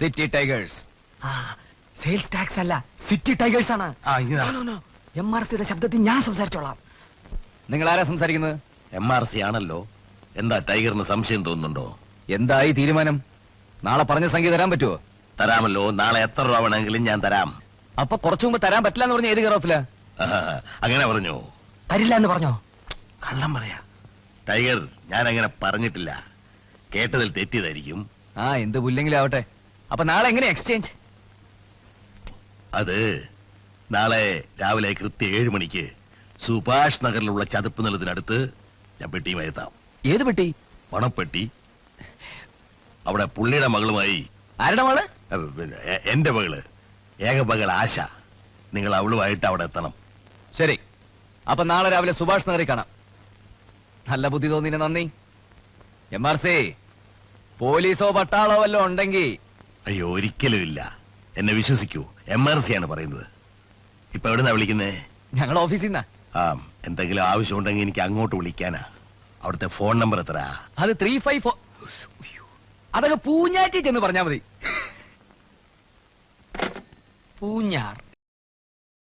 City tigers. Sales tax അല്ല, city tigers ആണ്. MRCയുടെ ശബ്ദത്തിൽ ഞാൻ സംസാരിച്ചോളാം. നിങ്ങൾ ആരാ സംസാരിക്കുന്നത്? MRC ആണല്ലോ. എന്താ ടൈഗറിന് സംശയം തോന്നുന്നുണ്ടോ? എന്തായി തീരുമാനം? നാളെ പറഞ്ഞ സംഖ്യ തരാൻ പറ്റുമോ? തരാമല്ലോ. നാളെ എത്ര രൂപ വേണമെങ്കിലും ഞാൻ തരാം. അപ്പൊ കുറച്ചു മുമ്പ് തരാൻ പറ്റില്ല എന്ന് പറഞ്ഞ ഏത് കയറോഫില? അങ്ങനെ പറഞ്ഞു. തരില്ല എന്ന് പറഞ്ഞോ? കള്ളം പറയാ ടൈഗർ. ഞാൻ അങ്ങനെ പറഞ്ഞിട്ടില്ല. കേട്ടതിൽ തെറ്റിയതായിരിക്കും. എന്ത് പുല്ലെങ്കിലാവട്ടെ. അപ്പൊ നാളെ എങ്ങനെ എക്സ്ചേഞ്ച്? അത് നാളെ രാവിലെ കൃത്യം 7 മണിക്ക് സുഭാഷ് നഗറിലുള്ള ചതുപ്പ് നിലത്തിനടുത്ത് ഞാൻ പെട്ടിയുമായി എത്താം. ഏത് പെട്ടി? പണപ്പെട്ടി. അവിടെ പുള്ളിയുടെ മകളുമായി. ആരുടെ മകള്? എന്റെ മകള്, ഏക മകൾ ആശ. നിങ്ങൾ അവളുമായിട്ട് അവിടെ എത്തണം. ശരി, അപ്പൊ നാളെ രാവിലെ സുഭാഷ് നഗറിൽ കാണാം. നല്ല ബുദ്ധി തോന്നിന് നന്ദി. MRC പോലീസോ പട്ടാളോ വല്ലോ ഉണ്ടെങ്കിൽ? അയ്യോ, ഒരിക്കലും ഇല്ല. എന്നെ വിശ്വസിക്കൂ. MRC ആണ് പറയുന്നത്. ഇപ്പൊ എവിടുന്നാ വിളിക്കുന്നേ? ഞങ്ങൾ ഓഫീസിൽ നിന്നാ. എന്തെങ്കിലും ആവശ്യമുണ്ടെങ്കിൽ എനിക്ക് അങ്ങോട്ട് വിളിക്കാനാ. അവിടുത്തെ ഫോൺ നമ്പർ എത്ര? അത് 354. അതൊക്കെ പൂഞ്ഞാറ്റി ചെന്ന് പറഞ്ഞാ മതി. പൂഞ്ഞാർ.